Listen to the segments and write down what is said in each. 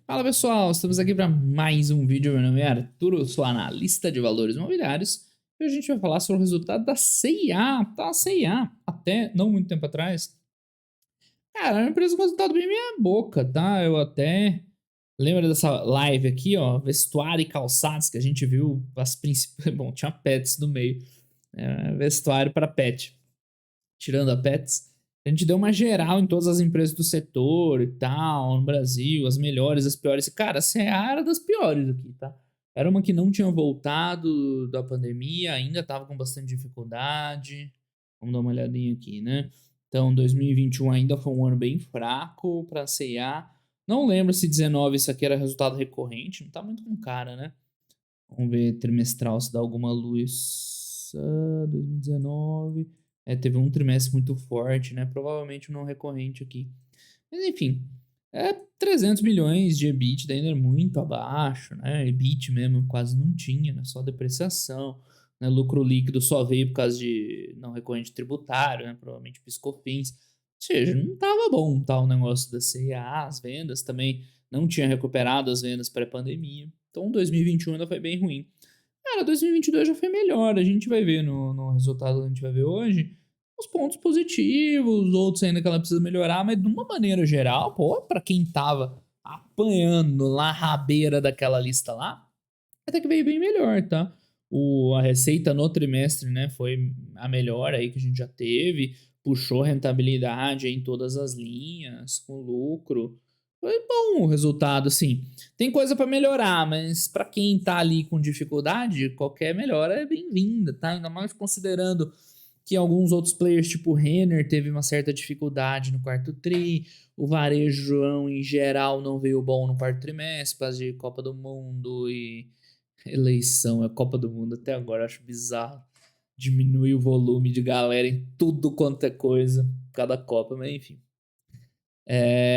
Fala pessoal, estamos aqui para mais um vídeo. Meu nome é Arthur, eu sou analista de valores imobiliários e hoje a gente vai falar sobre o resultado da CIA. A CIA, até não muito tempo atrás, cara, era uma empresa com resultado bem meia boca, tá? Eu até lembro dessa live aqui, ó, vestuário e calçados, que a gente viu as principais. Bom, tinha pets no meio, vestuário para pet, tirando a pets. A gente deu uma geral em todas as empresas do setor e tal, no Brasil, as melhores, as piores. Cara, a CA era das piores aqui, tá? Era uma que não tinha voltado da pandemia, ainda tava com bastante dificuldade. Vamos dar uma olhadinha aqui, né? Então, 2021 ainda foi um ano bem fraco para a CA. Não lembro se 19 isso aqui era resultado recorrente, não tá muito com cara, né? Vamos ver trimestral se dá alguma luz. 2019. Teve um trimestre muito forte, né? Provavelmente um não recorrente aqui. Mas enfim, 300 milhões de EBIT ainda é muito abaixo, né? EBIT mesmo quase não tinha, né? Só depreciação. Né? Lucro líquido só veio por causa de não recorrente tributário, né? Provavelmente PiscoFins. Ou seja, não estava bom tá, o negócio da CIA, as vendas também não tinha recuperado as vendas pré-pandemia. Então 2021 ainda foi bem ruim. Cara, 2022 já foi melhor. A gente vai ver no resultado que a gente vai ver hoje os pontos positivos, outros ainda que ela precisa melhorar, mas de uma maneira geral, pô, pra quem tava apanhando lá rabeira daquela lista lá, até que veio bem melhor, tá? A receita no trimestre, né, foi a melhor aí que a gente já teve, puxou rentabilidade em todas as linhas, com lucro. Foi bom o resultado, assim. Tem coisa para melhorar, mas para quem tá ali com dificuldade, qualquer melhora é bem-vinda, tá? Ainda mais considerando que alguns outros players, tipo o Renner, teve uma certa dificuldade no quarto tri, o varejão em geral não veio bom no quarto trimestre, por causa de Copa do Mundo e eleição, a Copa do Mundo até agora, acho bizarro. Diminui o volume de galera em tudo quanto é coisa, cada Copa, mas enfim.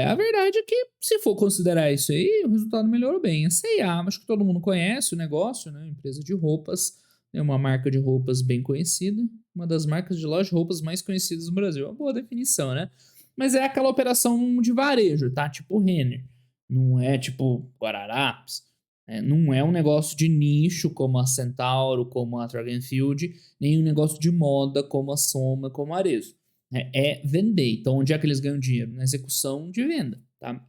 A verdade é que, se for considerar isso aí, o resultado melhorou bem. A C&A, acho que todo mundo conhece o negócio, né? Empresa de roupas, é uma marca de roupas bem conhecida, uma das marcas de loja de roupas mais conhecidas no Brasil. É uma boa definição, né? Mas é aquela operação de varejo, tá? Tipo Renner. Não é tipo Guararapes. Não é um negócio de nicho como a Centauro, como a Tragenfield, nem um negócio de moda como a Soma, como a Arezzo. É vender. Então, onde é que eles ganham dinheiro? Na execução de venda, tá?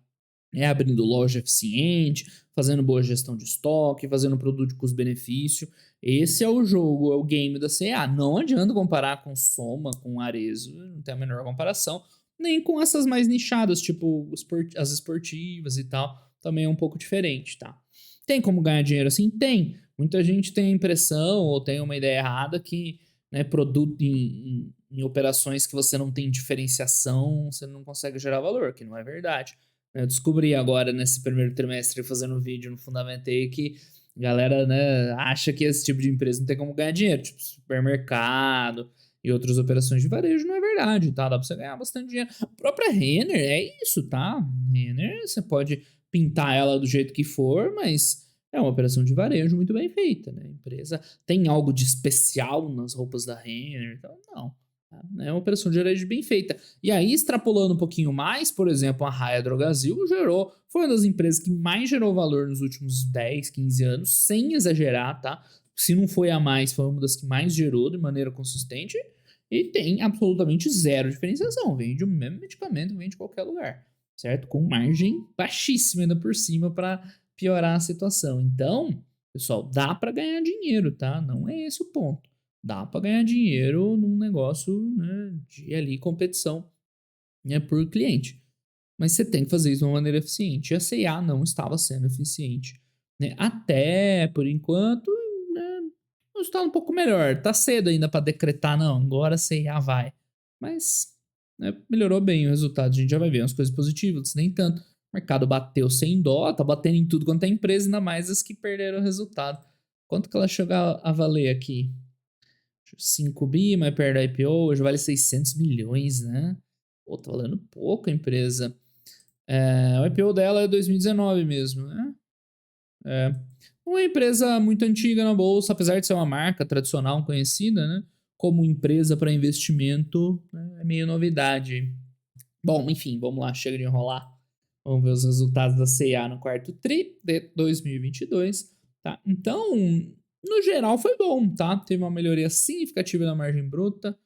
É abrindo loja eficiente, fazendo boa gestão de estoque, fazendo produto de custo-benefício. Esse é o jogo, é o game da CA. Não adianta comparar com Soma, com Arezzo, não tem a menor comparação. Nem com essas mais nichadas, tipo as esportivas e tal. Também é um pouco diferente, tá? Tem como ganhar dinheiro assim? Tem. Muita gente tem a impressão ou tem uma ideia errada que, né, produto em operações que você não tem diferenciação, você não consegue gerar valor, que não é verdade. Eu descobri agora nesse primeiro trimestre fazendo vídeo no Fundamentei que a galera, né, acha que esse tipo de empresa não tem como ganhar dinheiro, tipo supermercado e outras operações de varejo, não é verdade, tá? Dá pra você ganhar bastante dinheiro. A própria Renner é isso, tá? Renner, você pode pintar ela do jeito que for, mas é uma operação de varejo muito bem feita, né? A empresa tem algo de especial nas roupas da Renner, então não. Tá? É uma operação de varejo bem feita. E aí, extrapolando um pouquinho mais, por exemplo, a Raia Drogasil foi uma das empresas que mais gerou valor nos últimos 10, 15 anos, sem exagerar, tá? Se não foi a mais, foi uma das que mais gerou de maneira consistente e tem absolutamente zero diferenciação. Vende o mesmo medicamento, vende em qualquer lugar, certo? Com margem baixíssima ainda por cima para piorar a situação. Então, pessoal, dá para ganhar dinheiro, tá? Não é esse o ponto. Dá para ganhar dinheiro num negócio, né, de ali competição, né, por cliente. Mas você tem que fazer isso de uma maneira eficiente. E a C&A não estava sendo eficiente, né? Até por enquanto, né, não está um pouco melhor. Tá cedo ainda para decretar, não. Agora a C&A vai. Mas, né, melhorou bem o resultado. A gente já vai ver umas coisas positivas, nem tanto. O mercado bateu sem dó, tá batendo em tudo quanto é empresa, ainda mais as que perderam o resultado. Quanto que ela chegou a valer aqui? 5 bi, mas perto da IPO, hoje vale 600 milhões, né? Pô, tá valendo pouco a empresa. O IPO dela é 2019 mesmo, né? É uma empresa muito antiga na bolsa, apesar de ser uma marca tradicional conhecida, né? Como empresa para investimento, né? É meio novidade. Bom, enfim, vamos lá, chega de enrolar. Vamos ver os resultados da C&A no quarto tri de 2022, tá? Então, no geral foi bom, tá? Teve uma melhoria significativa da margem bruta,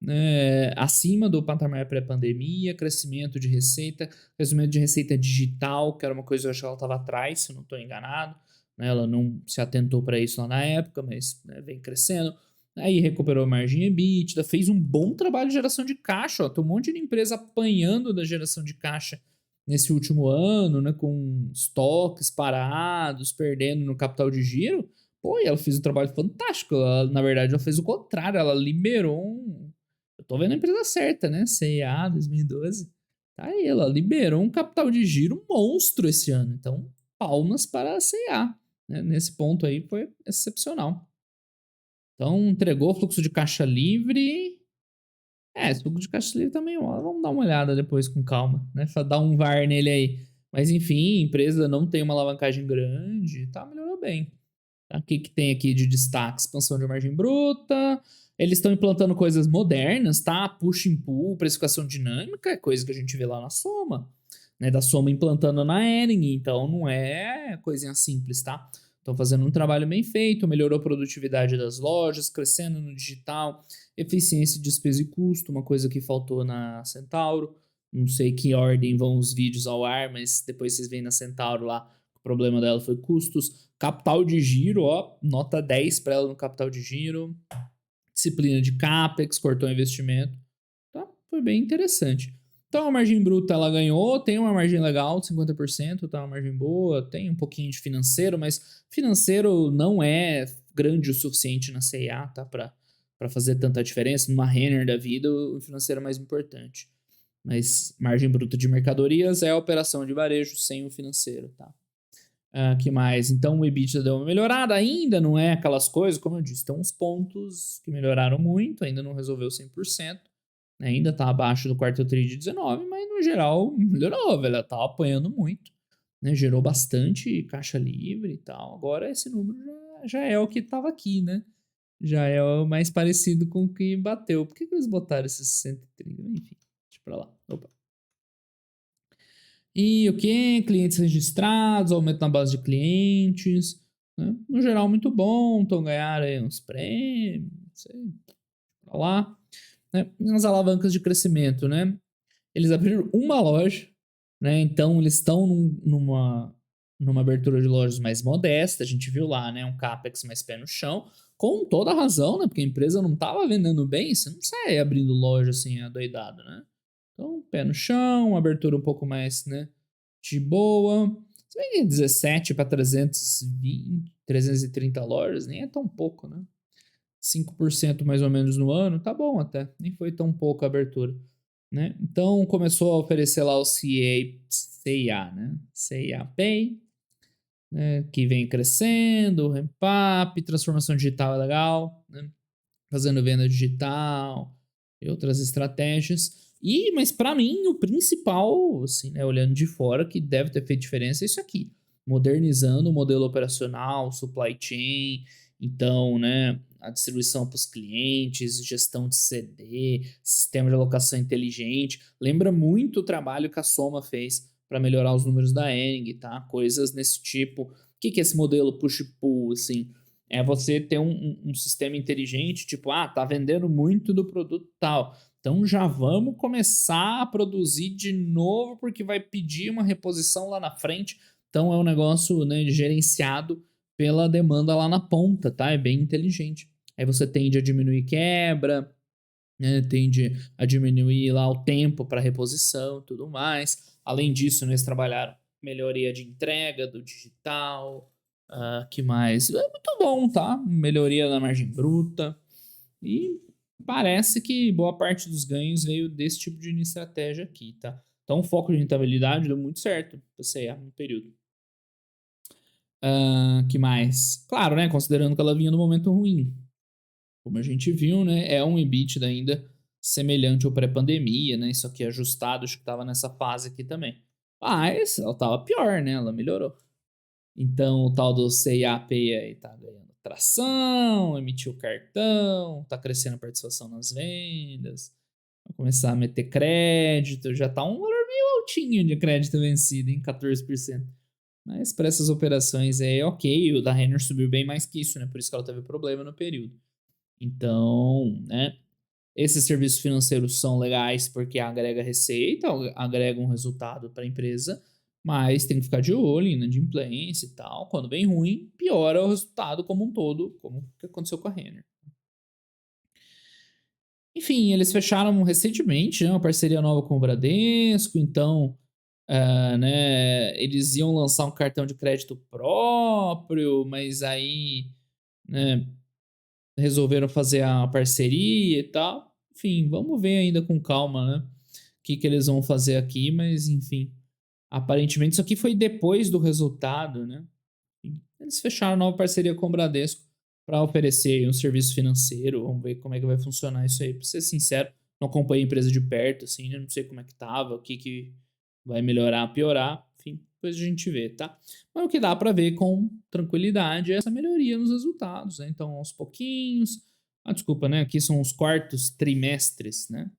né, acima do patamar pré-pandemia, crescimento de receita digital, que era uma coisa que eu acho que ela estava atrás, se eu não estou enganado, né? Ela não se atentou para isso lá na época, mas né, vem crescendo. Aí recuperou a margem EBITDA, fez um bom trabalho de geração de caixa, ó. Tem um monte de empresa apanhando da geração de caixa nesse último ano, né, com estoques parados, perdendo no capital de giro. Pô, e ela fez um trabalho fantástico. Ela, na verdade, ela fez o contrário, ela liberou Eu tô vendo a empresa certa, né? C&A 2012. Tá aí, ela liberou um capital de giro monstro esse ano. Então, palmas para a C&A. Né? Nesse ponto aí foi excepcional. Então, entregou fluxo de caixa livre. Esse fluxo de caixa livre também, ó, vamos dar uma olhada depois com calma, né? Dar um VAR nele aí. Mas enfim, a empresa não tem uma alavancagem grande, tá? Melhorou bem. Tá? O que, que tem aqui de destaque? Expansão de margem bruta. Eles estão implantando coisas modernas, tá? Push and pull, precificação dinâmica, é coisa que a gente vê lá na Soma. Né? Da Soma implantando na Ering, então não é coisinha simples, tá? Estão fazendo um trabalho bem feito, melhorou a produtividade das lojas, crescendo no digital, eficiência, despesa e custo, uma coisa que faltou na Centauro. Não sei que ordem vão os vídeos ao ar, mas depois vocês veem na Centauro lá, o problema dela foi custos. Capital de giro, ó, nota 10 para ela no capital de giro. Disciplina de CAPEX, cortou investimento. Tá? Foi bem interessante. Então a margem bruta ela ganhou, tem uma margem legal de 50%, tá? Uma margem boa, tem um pouquinho de financeiro, mas financeiro não é grande o suficiente na C&A, tá? Para fazer tanta diferença. Numa Renner da vida, o financeiro é mais importante. Mas margem bruta de mercadorias é a operação de varejo sem o financeiro, tá? Que mais? Então o EBITDA deu uma melhorada, ainda não é aquelas coisas, como eu disse, tem uns pontos que melhoraram muito, ainda não resolveu 100%, né? Ainda tá abaixo do quarto tri de 19, mas no geral melhorou, velho, ela tá apanhando muito, né? Gerou bastante caixa livre e tal, agora esse número já é o que tava aqui, né? Já é o mais parecido com o que bateu. Por que eles botaram esses 130? Enfim, deixa pra lá. Opa. E o que? Clientes registrados, aumento na base de clientes. Né? No geral, muito bom. Então, ganharam aí uns prêmios, sei lá. Né? As alavancas de crescimento, né? Eles abriram uma loja, né? Então, eles estão numa abertura de lojas mais modesta. A gente viu lá, né? Um CAPEX mais pé no chão. Com toda a razão, né? Porque a empresa não estava vendendo bem. Você não sai abrindo loja assim, adoidado, né? Então, pé no chão, abertura um pouco mais, né? De boa. Se bem que 17 para 320, 330 lojas, nem é tão pouco, né? 5% mais ou menos no ano, tá bom até. Nem foi tão pouco a abertura, né? Então, começou a oferecer lá o C&A, né? C&A Pay, né? Que vem crescendo, Rempap, transformação digital é legal, né? Fazendo venda digital e outras estratégias. Mas para mim, o principal, assim, né, olhando de fora, que deve ter feito diferença é isso aqui. Modernizando o modelo operacional, supply chain, então, né, a distribuição para os clientes, gestão de CD, sistema de alocação inteligente. Lembra muito o trabalho que a Soma fez para melhorar os números da Ering, tá? Coisas nesse tipo. O que é esse modelo push-pull, assim? É você ter um sistema inteligente, tipo, tá vendendo muito do produto tal. Então já vamos começar a produzir de novo, porque vai pedir uma reposição lá na frente. Então é um negócio, né, gerenciado pela demanda lá na ponta, tá? É bem inteligente. Aí você tende a diminuir quebra, né? Tende a diminuir lá o tempo para reposição e tudo mais. Além disso, né, eles trabalharam melhoria de entrega do digital, que mais? É muito bom, tá? Melhoria na margem bruta. E parece que boa parte dos ganhos veio desse tipo de estratégia aqui, tá? Então o foco de rentabilidade deu muito certo para CEA no período. Que mais? Claro, né? Considerando que ela vinha no momento ruim. Como a gente viu, né? É um EBITDA ainda semelhante ao pré-pandemia, né? Isso aqui ajustado, acho que estava nessa fase aqui também. Mas ela estava pior, né? Ela melhorou. Então, o tal do CIAP aí tá ganhando tração, emitiu cartão, tá crescendo a participação nas vendas, vai começar a meter crédito, já tá um valor meio altinho de crédito vencido, em 14%. Mas para essas operações é ok, o da Renner subiu bem mais que isso, né? Por isso que ela teve problema no período. Então, né? Esses serviços financeiros são legais porque agrega receita, agrega um resultado para a empresa, mas tem que ficar de olho em inadimplência e tal. Quando bem ruim, piora o resultado como um todo, como que aconteceu com a Renner. Enfim, eles fecharam recentemente, né, uma parceria nova com o Bradesco, então, né, eles iam lançar um cartão de crédito próprio, mas aí, né, resolveram fazer a parceria e tal. Enfim, vamos ver ainda com calma, né, o que eles vão fazer aqui, mas enfim, aparentemente isso aqui foi depois do resultado, né. Eles fecharam nova parceria com o Bradesco para oferecer um serviço financeiro. Vamos ver como é que vai funcionar isso aí. Para ser sincero, não acompanhei a empresa de perto, assim, né? Não sei como é que tava, o que vai melhorar, piorar. Enfim, depois a gente vê, tá? Mas o que dá para ver com tranquilidade é essa melhoria nos resultados, né? Então, aos pouquinhos. Ah, desculpa, né? Aqui são os quartos trimestres, né?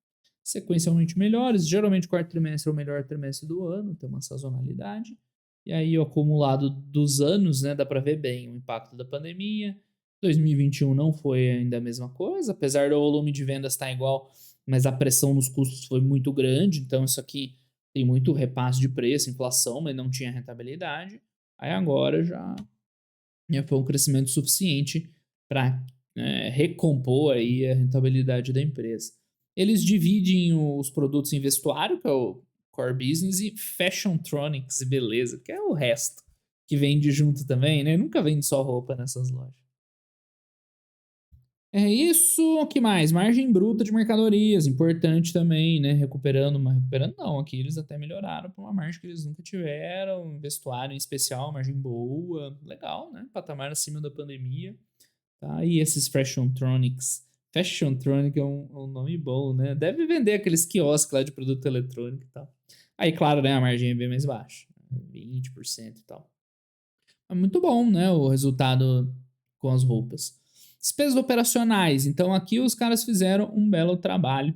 Sequencialmente melhores. Geralmente, o quarto trimestre é o melhor trimestre do ano, tem uma sazonalidade. E aí, o acumulado dos anos, né, dá para ver bem o impacto da pandemia. 2021 não foi ainda a mesma coisa, apesar do volume de vendas estar igual, mas a pressão nos custos foi muito grande, então isso aqui tem muito repasse de preço, inflação, mas não tinha rentabilidade. Aí agora já foi um crescimento suficiente para recompor aí a rentabilidade da empresa. Eles dividem os produtos em vestuário, que é o core business, e fashiontronics e beleza, que é o resto, que vende junto também, né? Nunca vende só roupa nessas lojas. É isso, o que mais? Margem bruta de mercadorias, importante também, né? Recuperando, mas recuperando não, aqui eles até melhoraram para uma margem que eles nunca tiveram, vestuário em especial, margem boa, legal, né? Patamar acima da pandemia, tá? E esses Fashiontronic é um nome bom, né? Deve vender aqueles quiosques lá de produto eletrônico e tal. Aí, claro, né? A margem é bem mais baixa, 20% e tal. É muito bom, né? O resultado com as roupas. Despesas operacionais. Então, aqui os caras fizeram um belo trabalho,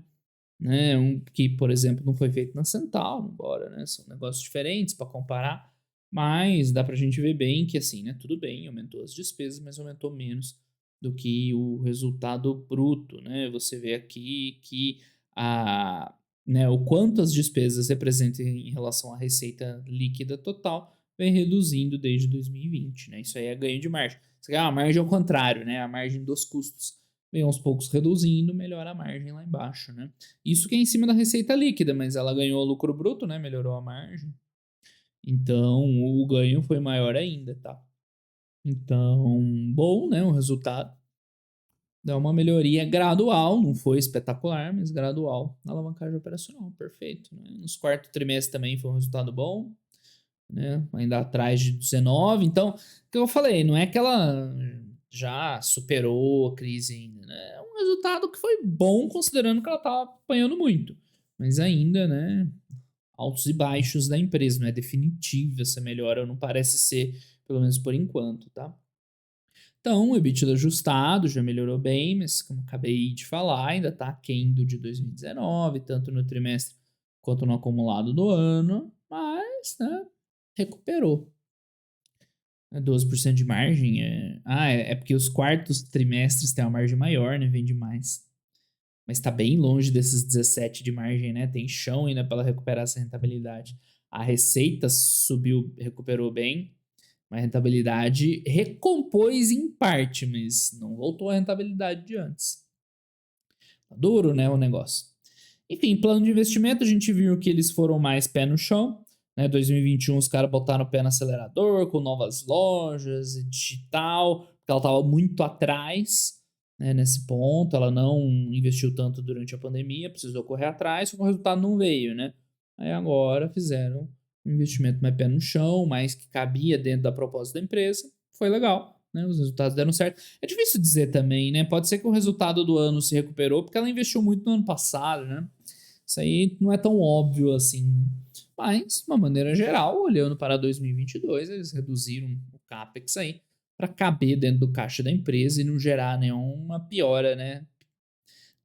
né? Que, por exemplo, não foi feito na Centauro, embora, né? São negócios diferentes para comparar, mas dá para a gente ver bem que, assim, né? Tudo bem, aumentou as despesas, mas aumentou menos do que o resultado bruto, né? Você vê aqui que né, o quanto as despesas representam em relação à receita líquida total vem reduzindo desde 2020, né? Isso aí é ganho de margem. A margem é o contrário, né? A margem dos custos vem aos poucos reduzindo, melhora a margem lá embaixo, né? Isso que é em cima da receita líquida, mas ela ganhou lucro bruto, né? Melhorou a margem. Então, o ganho foi maior ainda, tá? Então, bom, né? O resultado dá uma melhoria gradual, não foi espetacular, mas gradual na alavancagem operacional, perfeito. Né? Nos quartos trimestres também foi um resultado bom, né? Ainda atrás de 19. Então, o que eu falei, não é que ela já superou a crise ainda, né? É um resultado que foi bom considerando que ela estava apanhando muito, mas ainda, né? Altos e baixos da empresa, não é definitiva essa melhora, não parece ser, pelo menos por enquanto, tá? Então, o EBITDA ajustado já melhorou bem, mas como acabei de falar, ainda está aquém do de 2019, tanto no trimestre quanto no acumulado do ano, mas, né, recuperou. 12% de margem é porque os quartos trimestres têm uma margem maior, né? Vende mais. Mas está bem longe desses 17 de margem, né? Tem chão ainda para recuperar essa rentabilidade. A receita subiu, recuperou bem, mas a rentabilidade recompôs em parte, mas não voltou à rentabilidade de antes. Tá duro, né, o negócio. Enfim, plano de investimento, a gente viu que eles foram mais pé no chão. Né, 2021 os caras botaram o pé no acelerador, com novas lojas, digital, porque ela estava muito atrás, né, nesse ponto. Ela não investiu tanto durante a pandemia, precisou correr atrás, só que o resultado não veio, né? Aí agora fizeram um investimento mais pé no chão, mais que cabia dentro da proposta da empresa. Foi legal, né? Os resultados deram certo. É difícil dizer também, né? Pode ser que o resultado do ano se recuperou porque ela investiu muito no ano passado, né? Isso aí não é tão óbvio assim, né? Mas, de uma maneira geral, olhando para 2022, eles reduziram o CAPEX aí para caber dentro do caixa da empresa e não gerar nenhuma piora, né?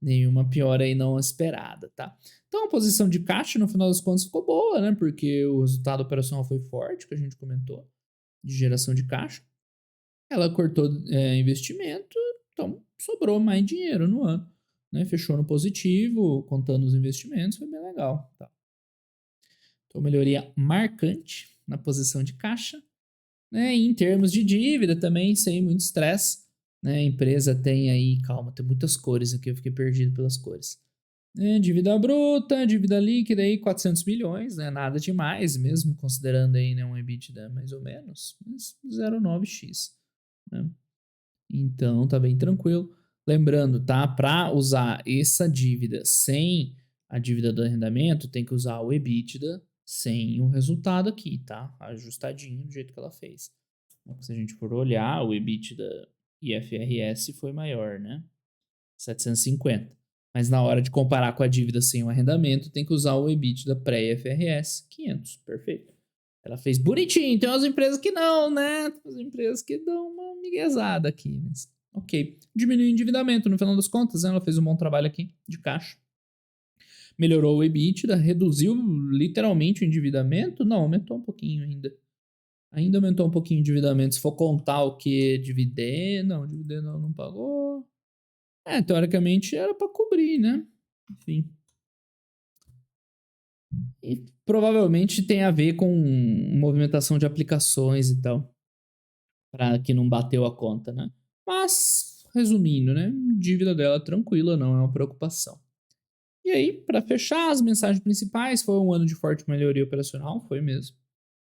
Nenhuma piora aí não esperada, tá? Então a posição de caixa, no final das contas, ficou boa, né? Porque o resultado operacional foi forte, que a gente comentou, de geração de caixa. Ela cortou investimento, então sobrou mais dinheiro no ano, né? Fechou no positivo, contando os investimentos, foi bem legal, tá? Então melhoria marcante na posição de caixa, né? E em termos de dívida também, sem muito estresse, né? A empresa tem aí, calma, tem muitas cores aqui, eu fiquei perdido pelas cores. Dívida bruta, dívida líquida aí 400 milhões, né? Nada demais, mesmo considerando aí, né, um EBITDA mais ou menos, mas 0,9x, né? Então tá bem tranquilo. Lembrando, tá? Para usar essa dívida sem a dívida do arrendamento, tem que usar o EBITDA sem o resultado aqui, tá? Ajustadinho do jeito que ela fez. Se a gente for olhar, o EBITDA IFRS foi maior, né? 750. Mas na hora de comparar com a dívida sem o arrendamento, tem que usar o EBITDA pré-IFRS 500. Perfeito. Ela fez bonitinho. Tem umas empresas que não, né? Tem umas empresas que dão uma miguezada aqui. Mas, ok. Diminuiu o endividamento. No final das contas, né? Ela fez um bom trabalho aqui de caixa. Melhorou o EBITDA, reduziu literalmente o endividamento. Não, aumentou um pouquinho ainda. Ainda aumentou um pouquinho o endividamento. Se for contar o que? Dividendo. Não, dividendo ela não pagou. Teoricamente era para cobrir, né? Enfim. E provavelmente tem a ver com movimentação de aplicações e tal, para que não bateu a conta, né? Mas, resumindo, né? Dívida dela tranquila, não é uma preocupação. E aí, para fechar as mensagens principais, foi um ano de forte melhoria operacional, foi mesmo.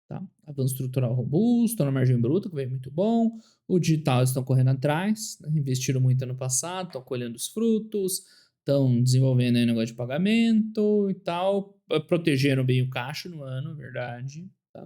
Tá? Avanço estrutural robusto, na margem bruta, que veio muito bom. O digital estão correndo atrás, né? Investiram muito ano passado, estão colhendo os frutos, estão desenvolvendo aí negócio de pagamento e tal, protegeram bem o caixa no ano, verdade. Tá?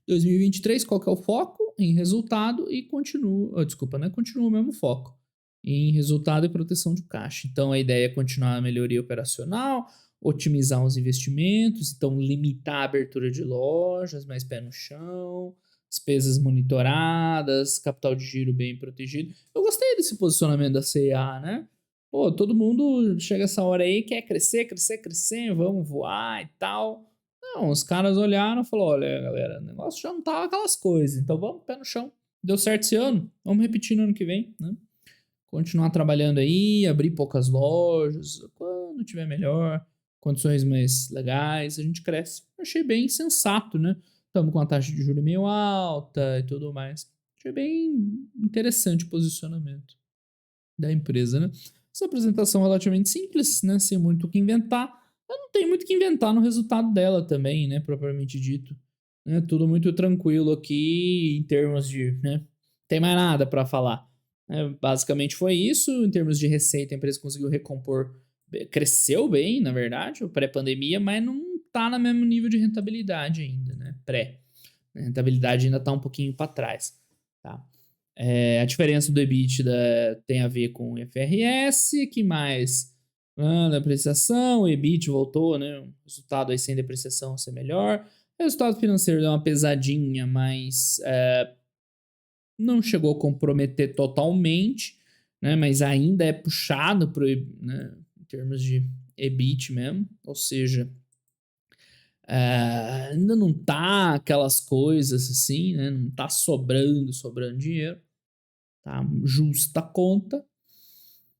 2023, qual que é o foco? Em resultado e continua, desculpa, não é continua o mesmo foco, em resultado e proteção de caixa. Então a ideia é continuar a melhoria operacional, otimizar os investimentos, então limitar a abertura de lojas, mais pé no chão, despesas monitoradas, capital de giro bem protegido. Eu gostei desse posicionamento da C&A, né? Pô, todo mundo chega essa hora aí, quer crescer, crescer, crescer, vamos voar e tal. Não, os caras olharam e falaram, olha, galera, o negócio já não tava aquelas coisas, então vamos, pé no chão. Deu certo esse ano, vamos repetir no ano que vem, né? Continuar trabalhando aí, abrir poucas lojas, quando tiver melhor, condições mais legais, a gente cresce. Achei bem sensato, né? Estamos com a taxa de juros meio alta e tudo mais. Achei bem interessante o posicionamento da empresa, né? Essa apresentação relativamente simples, né? Sem muito o que inventar. Eu não tenho muito o que inventar no resultado dela também, né? Propriamente dito. Tudo muito tranquilo aqui em termos de, né? Tem mais nada para falar. Basicamente foi isso. Em termos de receita, a empresa conseguiu recompor, cresceu bem, na verdade, o pré-pandemia, mas não tá no mesmo nível de rentabilidade ainda, né? A rentabilidade ainda tá um pouquinho para trás, tá? A diferença do EBITDA tem a ver com o IFRS, que mais? Depreciação, o EBIT voltou, né? O resultado aí sem depreciação ser melhor. O resultado financeiro deu uma pesadinha, mas não chegou a comprometer totalmente, né? Mas ainda é puxado pro, né? Em termos de EBIT mesmo, ou seja, ainda não tá aquelas coisas assim, né? Não tá sobrando dinheiro. Tá? Justa conta.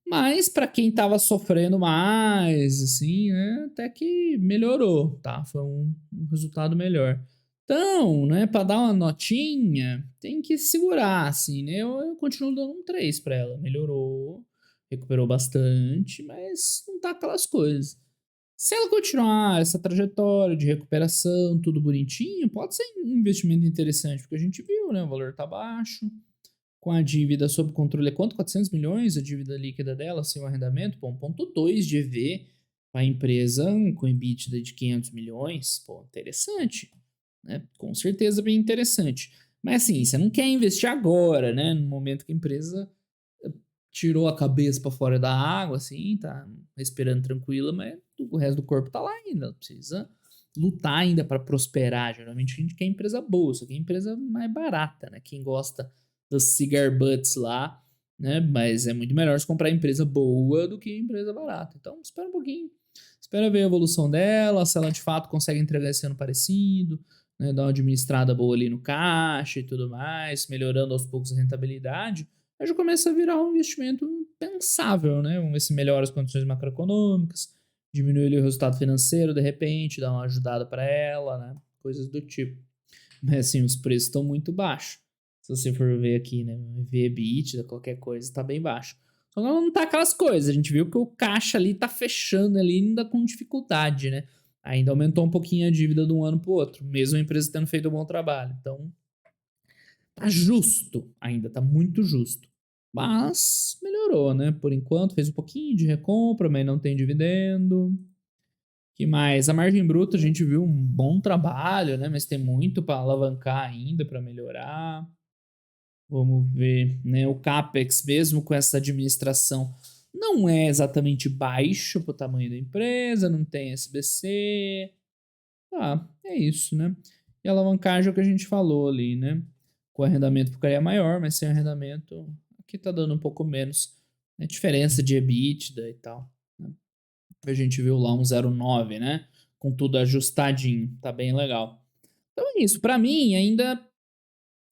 Mas para quem tava sofrendo mais, assim, né, até que melhorou, tá? Foi um resultado melhor. Então, né, para dar uma notinha, tem que segurar, assim, né? Eu continuo dando um 3 para ela. Melhorou, recuperou bastante, mas não tá aquelas coisas. Se ela continuar essa trajetória de recuperação, tudo bonitinho, pode ser um investimento interessante, porque a gente viu, né, o valor tá baixo, com a dívida sob controle, é quanto? 400 milhões a dívida líquida dela, sem o arrendamento? Pô, 1,2 de EV para a empresa com EBITDA de 500 milhões, pô, interessante, né? Com certeza bem interessante. Mas assim, você não quer investir agora, né? No momento que a empresa tirou a cabeça para fora da água, assim, tá respirando tranquila, mas o resto do corpo tá lá ainda, precisa lutar ainda para prosperar. Geralmente a gente quer empresa boa, só que é empresa mais barata, né? Quem gosta dos cigar butts lá, né? Mas é muito melhor se comprar empresa boa do que empresa barata. Então, espera um pouquinho. Espera ver a evolução dela, se ela de fato consegue entregar esse ano parecido, né? Dar uma administrada boa ali no caixa e tudo mais, melhorando aos poucos a rentabilidade. Aí já começa a virar um investimento pensável, né? Vamos ver se melhora as condições macroeconômicas, diminui ali o resultado financeiro de repente, dá uma ajudada para ela, né? Coisas do tipo. Mas assim, os preços estão muito baixos. Se você for ver aqui, né? Ver EBITDA, qualquer coisa, está bem baixo. Só que não tá aquelas coisas. A gente viu que o caixa ali tá fechando ali ainda com dificuldade, né? Ainda aumentou um pouquinho a dívida de um ano pro outro, mesmo a empresa tendo feito um bom trabalho. Então, tá justo ainda, tá muito justo. Mas melhorou, né? Por enquanto, fez um pouquinho de recompra, mas não tem dividendo. Que mais? A margem bruta a gente viu um bom trabalho, né? Mas tem muito para alavancar ainda, para melhorar. Vamos ver, né? O CAPEX, mesmo com essa administração, não é exatamente baixo para o tamanho da empresa, não tem SBC. Ah, é isso, né? E a alavancagem é o que a gente falou ali, né? Com arrendamento ficaria maior, mas sem arrendamento aqui tá dando um pouco menos. Né? Diferença de EBITDA e tal. Né? A gente viu lá um 0,9, né? Com tudo ajustadinho, tá bem legal. Então é isso, para mim ainda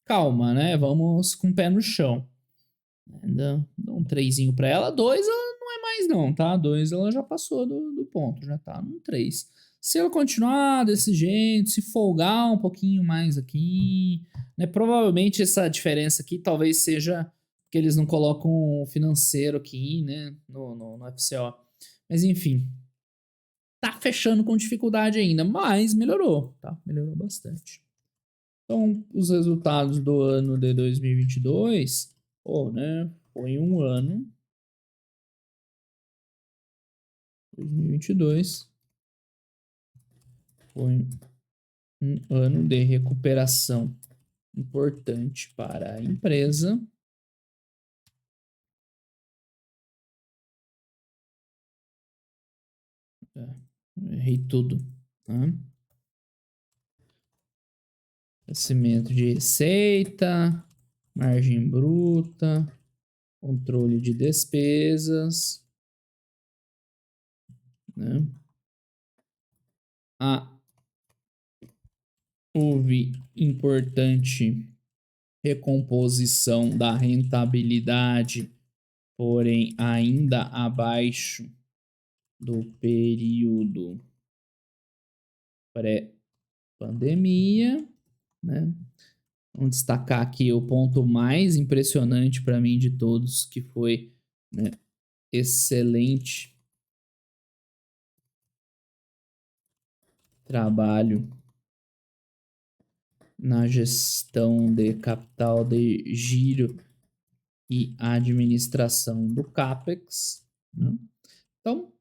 calma, né? Vamos com o pé no chão. Ainda dá um 3 para ela, 2 ela não é mais não, tá? 2 ela já passou do ponto, já tá no 3. Se ela continuar desse jeito, se folgar um pouquinho mais aqui, né? Provavelmente essa diferença aqui talvez seja que eles não colocam o financeiro aqui, né? No FCO. Mas enfim, tá fechando com dificuldade ainda, mas melhorou, tá? Melhorou bastante. Então, os resultados do ano de 2022, pô, né? Foi um ano, 2022, foi um ano de recuperação importante para a empresa. Errei tudo, tá? Crescimento de receita, margem bruta, controle de despesas, né? Houve importante recomposição da rentabilidade, porém ainda abaixo do período pré-pandemia, né? Vamos destacar aqui o ponto mais impressionante para mim de todos, que foi, né, excelente trabalho na gestão de capital de giro e administração do CAPEX, né? Então,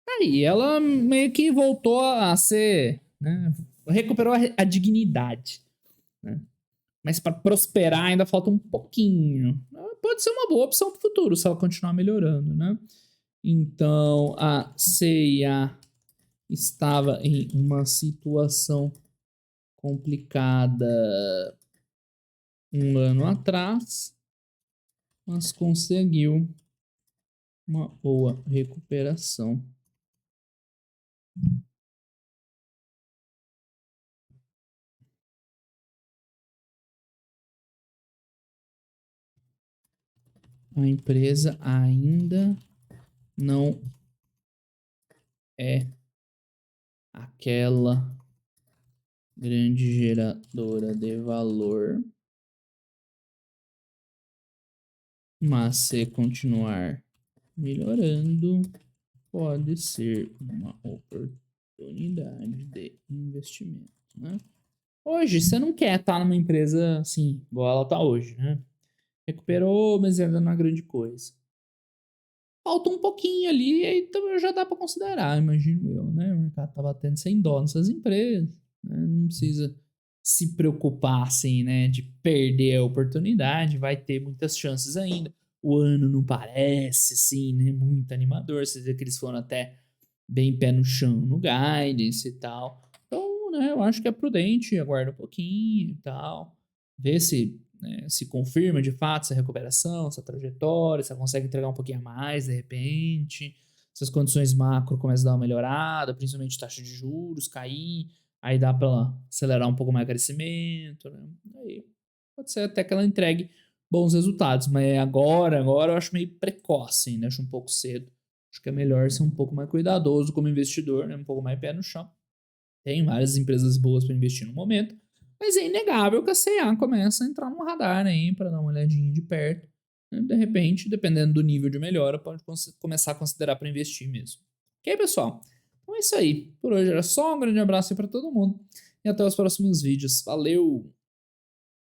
aí ela meio que voltou a ser, né, recuperou a dignidade, né? Mas para prosperar ainda falta um pouquinho. Pode ser uma boa opção para o futuro se ela continuar melhorando, né? Então a CIA estava em uma situação complicada um ano atrás, mas conseguiu uma boa recuperação. A empresa ainda não é aquela grande geradora de valor, mas se continuar melhorando, pode ser uma oportunidade de investimento, né? Hoje, você não quer estar numa empresa assim, igual ela está hoje, né? Recuperou, mas ainda não é grande coisa. Falta um pouquinho ali, aí também já dá para considerar, imagino eu, né? O mercado tá batendo sem dó nessas empresas, né? Não precisa se preocupar, assim, né? De perder a oportunidade, vai ter muitas chances ainda. O ano não parece, assim, né? Muito animador. Você vê que eles foram até bem pé no chão no guidance e tal. Então, né? Eu acho que é prudente, aguarda um pouquinho e tal. Ver se né, se confirma de fato essa recuperação, essa trajetória, se ela consegue entregar um pouquinho a mais de repente, se as condições macro começam a dar uma melhorada, principalmente taxa de juros cair, aí dá para ela acelerar um pouco mais o crescimento, né? Aí pode ser até que ela entregue bons resultados, mas agora eu acho meio precoce ainda, acho um pouco cedo. Acho que é melhor ser um pouco mais cuidadoso como investidor, né? Um pouco mais pé no chão. Tem várias empresas boas para investir no momento, mas é inegável que a C&A começa a entrar no radar aí para dar uma olhadinha de perto. Né? De repente, dependendo do nível de melhora, pode começar a considerar para investir mesmo. Ok, pessoal? Então é isso aí. Por hoje era só. Um grande abraço aí para todo mundo e até os próximos vídeos. Valeu!